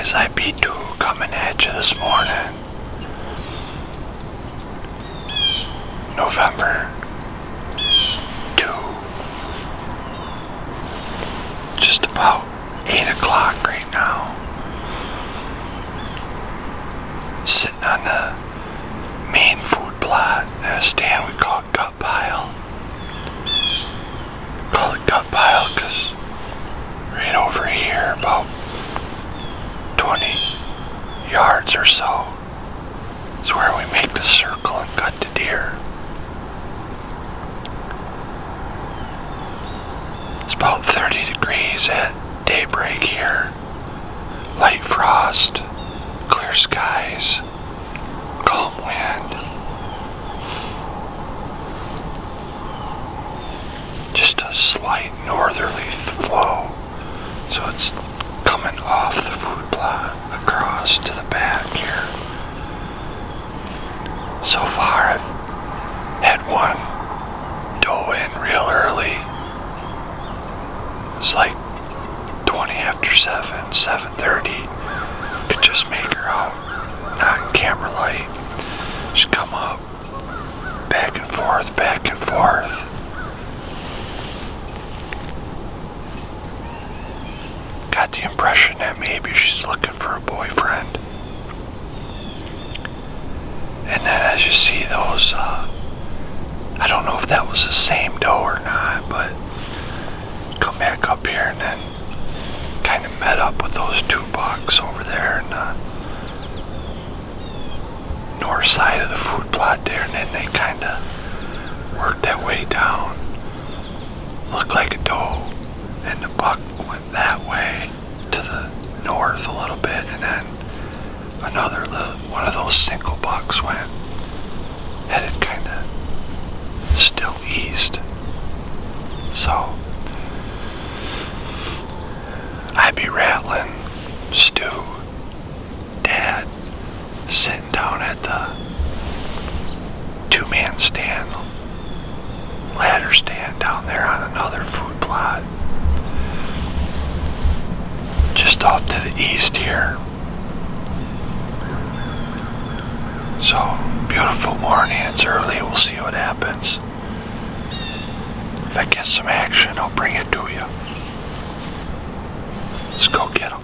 KSIP2 coming at you this morning. November 2. Just about 8 o'clock right now. Sitting on the main food plot at a stand we call gut pile. We call it gut pile because right over here, about 20 yards or so, is where we make the circle and gut the deer. It's about 30 degrees at daybreak here. Light frost, clear skies, calm wind. Just a slight northerly flow, so it's coming off the food plot across to the back here. So far I've had one doe in real early. It's like 20 after 7, 7:30. Could just make her out, not in camera light. She'd come up, back and forth, back and forth. Got the impression that maybe she's looking for a boyfriend. And then as you see those, I don't know if that was the same doe or not, but come back up here and then kind of met up with those two bucks over there in the north side of the food plot there, and then they kind of worked their way down. Looked like a doe, and the buck went that way to the north a little bit, and then another little one of those single bucks went headed kind of still east. So I'd be rattling Stu, Dad, sitting down at the two-man stand, ladder stand down there on another food plot, just off to the east here. So, beautiful morning, it's early, we'll see what happens. If I get some action, I'll bring it to you. Let's go get them.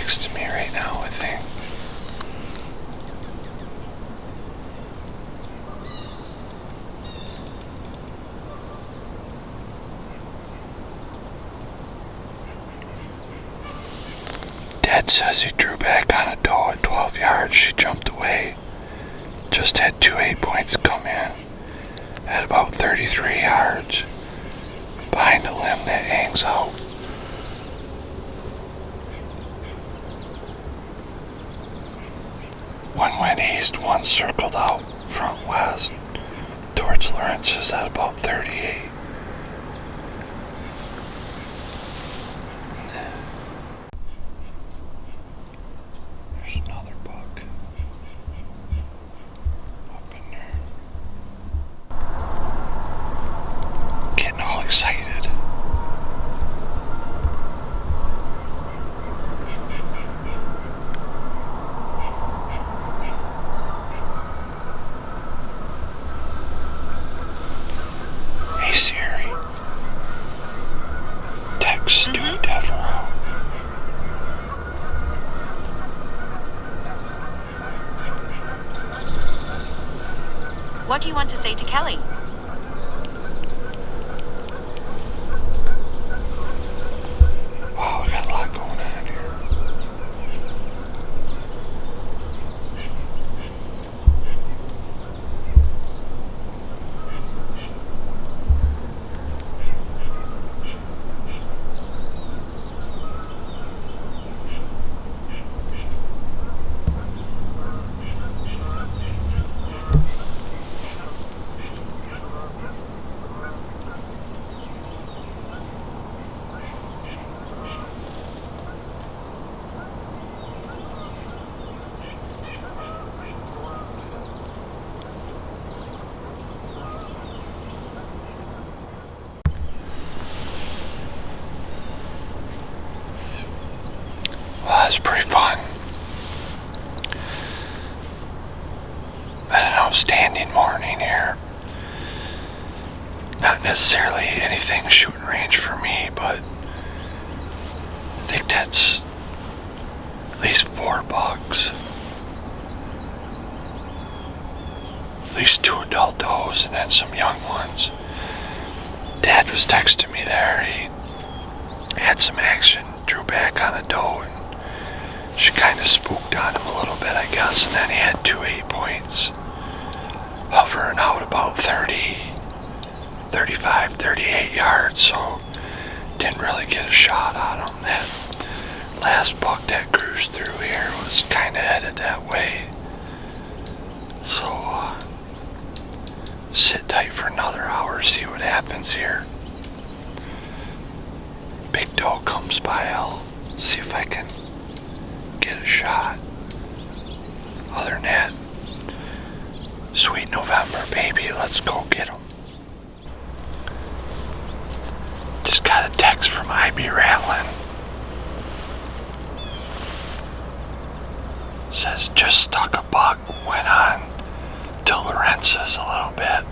texting me right now, I think. Dad says he drew back on a doe at 12 yards. She jumped away. Just had 2 8-points come in at about 33 yards behind a limb that hangs out. One went east, one circled out front west towards Lawrence's at about 38. There's another buck up in there. Getting all excited. Hey Siri, text Stu Devereaux. What do you want to say to Kelly? Wow, I got a lot going on here. Well, that's pretty fun. An outstanding morning here. Not necessarily anything shooting range for me, but I think that's at least 4 bucks. At least 2 adult does and then some young ones. Dad was texting me there. He had some action, drew back on a doe, and she kind of spooked on him a little bit, I guess, and then he had 2 8-points hovering out about 30, 35, 38 yards, so didn't really get a shot on him. That last buck that cruised through here was kind of headed that way. So, sit tight for another hour, see what happens here. Big doe comes by, I'll see if I can get a shot. Other than that, sweet November, baby, let's go get 'em. Just got a text from IB Ratlin. Says just stuck a buck, went on to Lawrence's a little bit,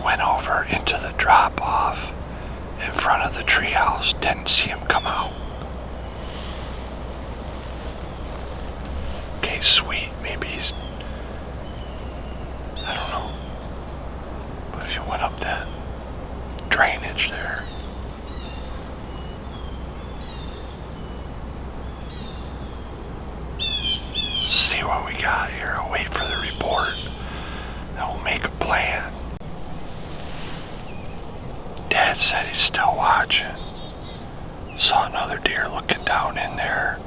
went over into the drop off in front of the treehouse, didn't see him come out. Okay, sweet, maybe he's, I don't know, but if you went up that drainage there, see what we got here. I'll wait for the report and we'll make a plan. Dad said he's still watching. Saw another deer looking down in there.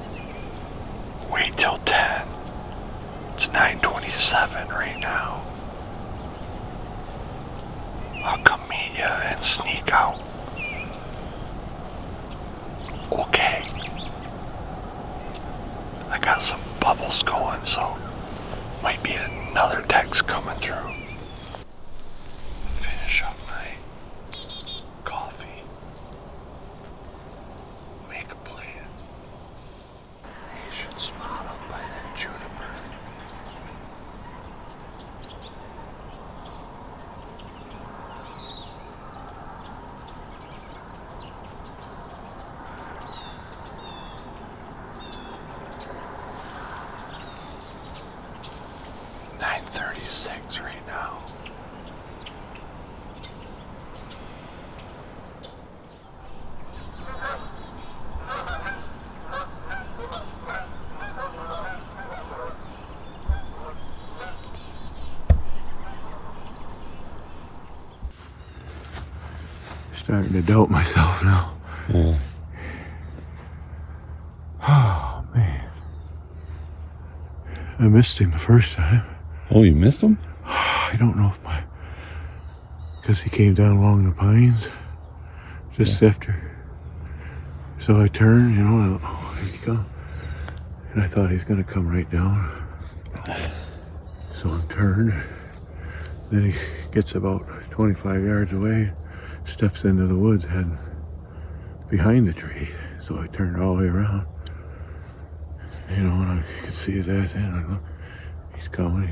Wait till 10. It's 9:27 right now. I'll come meet you and sneak out. Okay. I got some bubbles going, so might be another text coming through. Finish up my coffee. Make a plan. You should spot up by that juniper. starting to doubt myself now. Yeah. Oh, man. I missed him the first time. Oh, you missed him? I don't know if because he came down along the pines just after. So I turned, and here he comes. And I thought he's going to come right down. So I turned. Then he gets about 25 yards away, steps into the woods, heading behind the tree. So I turned all the way around. And I could see his ass in. I looked, he's coming.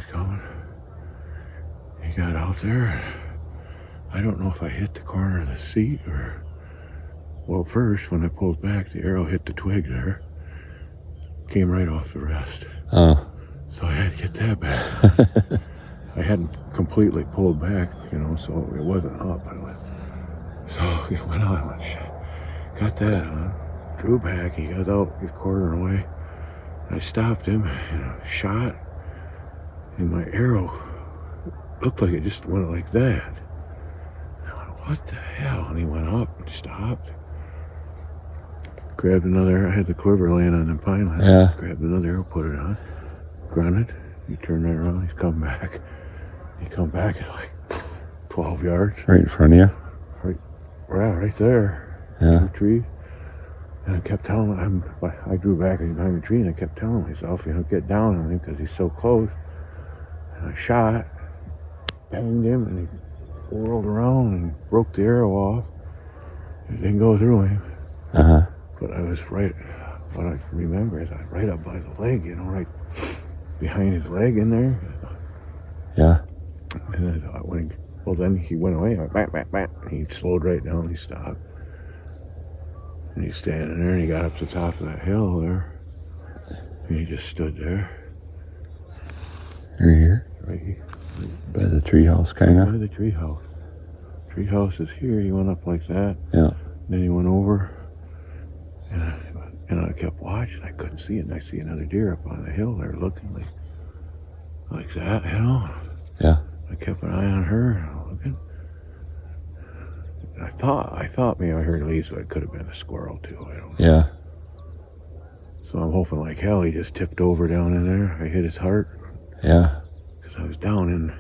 He got out there. I don't know if I hit the corner of the seat or... Well, first, when I pulled back, the arrow hit the twig there. Came right off the rest. Oh. So I had to get that back. I hadn't completely pulled back, so it wasn't up. So he went on. I went, shit. Got that on. Drew back. He got out his quarter away. I stopped him and shot. And my arrow looked like it just went like that. I went, what the hell? And he went up and stopped. Grabbed another. I had the quiver laying on the pine line. Yeah. Grabbed another arrow, put it on. Grunted. He turned right around. He's come back. He come back at like 12 yards. Right in front of you? Right there. Yeah. In the tree. And I kept telling him, I drew back behind the tree and I kept telling myself, get down on him because he's so close. And I shot, banged him, and he whirled around and broke the arrow off. It didn't go through him. Uh-huh. But I was right, what I remember is I was right up by the leg, right behind his leg in there. Yeah. And I thought, then he went away. I went, bam, bam, bam. And he slowed right down. He stopped. And he's standing there, and he got up to the top of that hill there. And he just stood there. You're here? Right here. By the treehouse, kind By of? the treehouse. Treehouse is here. He went up like that. Yeah. Then he went over. And I kept watching. I couldn't see it. And I see another deer up on the hill there looking like that, Yeah. I kept an eye on her, looking. I thought maybe I heard at least it could have been a squirrel too. I don't know. Yeah. So I'm hoping like hell he just tipped over down in there. I hit his heart. Yeah. Because I was down in,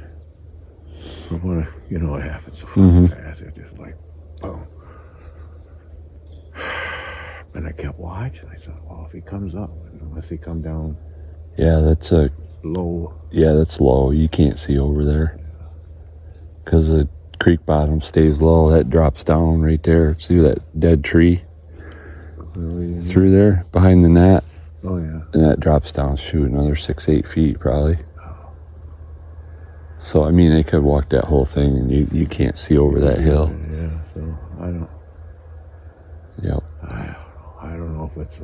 from what what happens so fucking fast. It just like, boom. And I kept watching. I thought, well, if he comes up, unless he come down. Yeah, that's low. Yeah, that's low. You can't see over there. Because the creek bottom stays low. That drops down right there. See that dead tree? Through there, behind the net. Oh, yeah. And that drops down, shoot, another 6-8 feet probably. So, I mean, they could walk that whole thing and you can't see over that hill. Yeah, so I don't. Yep. I don't know if it's.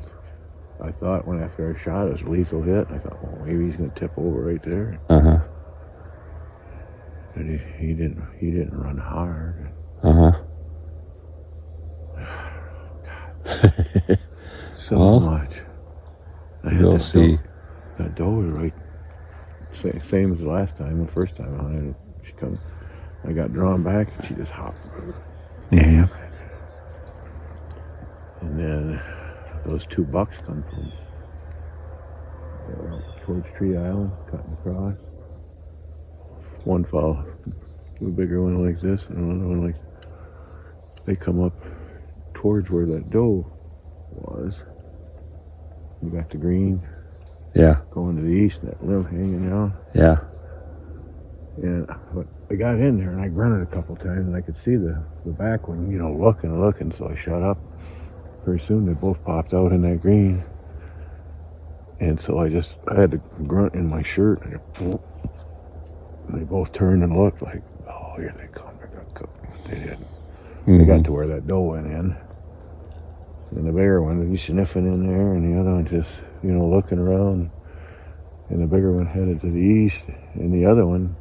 I thought after I shot it was a lethal hit. I thought, well, maybe he's gonna tip over right there. Uh-huh. But he didn't run hard. Uh-huh. So much. You'll see. That doe was right. Same as the last time. The first time I hunted, she come. I got drawn back and she just hopped. Yeah. And then those two bucks come from towards Tree Island, cutting across. One fell, a bigger one like this, and another one like. They come up towards where that doe was. You got the green. Yeah. Going to the east, that limb hanging down. Yeah. And I got in there and I grunted a couple times and I could see the back one, looking, so I shut up. Pretty soon they both popped out in that green. And so I had to grunt in my shirt and they both turned and looked like, oh, here they come. They didn't. They got to where that doe went in. And the bigger one was sniffing in there and the other one just, looking around. And the bigger one headed to the east and the other one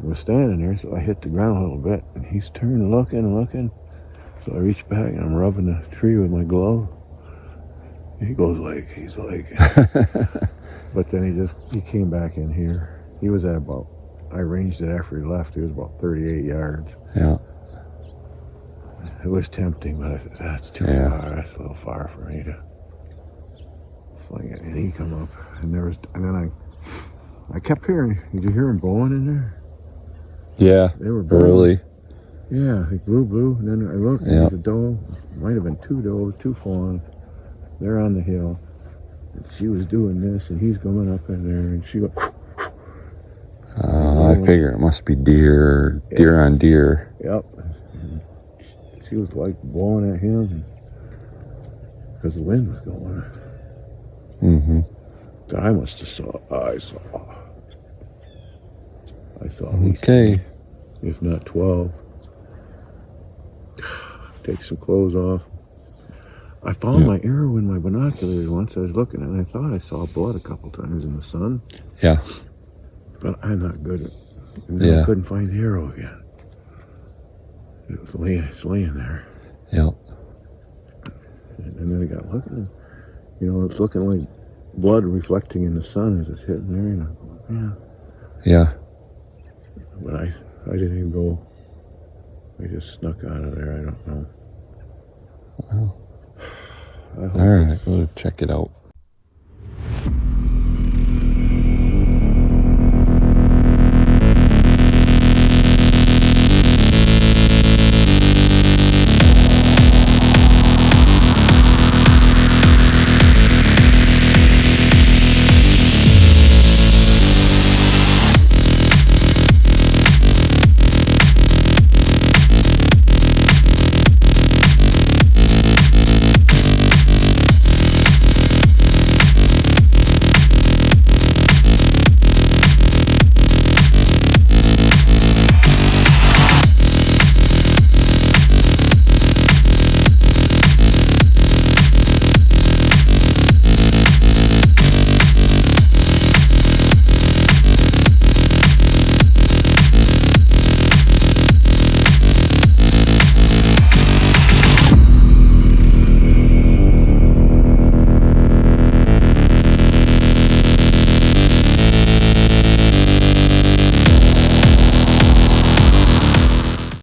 was standing there, so I hit the ground a little bit and he's turned looking. So I reached back and I'm rubbing the tree with my glove. He's like, but then he came back in here. He was I ranged it after he left. He was about 38 yards. Yeah. It was tempting, but I said, that's too Yeah. far. That's a little far for me to fling it. And he come up, and then I kept hearing. Did you hear him blowing in there? Yeah. They were blowing. Early. Yeah, he blew, and then I looked, and Yeah. there's a doe. Might have been 2 does, 2 fawns. They're on the hill. And she was doing this, and he's coming up in there, and she went. I figure it must be deer on deer. Yep. And she was like blowing at him because the wind was going. Mm-hmm. I must have I saw at least Okay. 10, if not 12. Take some clothes off. I found my arrow in my binoculars once. I was looking and I thought I saw blood a couple times in the sun. Yeah. But I'm not good at. And then I couldn't find the arrow again. It was laying there. Yep. And then I got looking. It's looking like blood reflecting in the sun as it's hitting there. And I'm going, Yeah. But I didn't even go. I just snuck out of there. I don't know. Well. I hope All right. We'll check it out.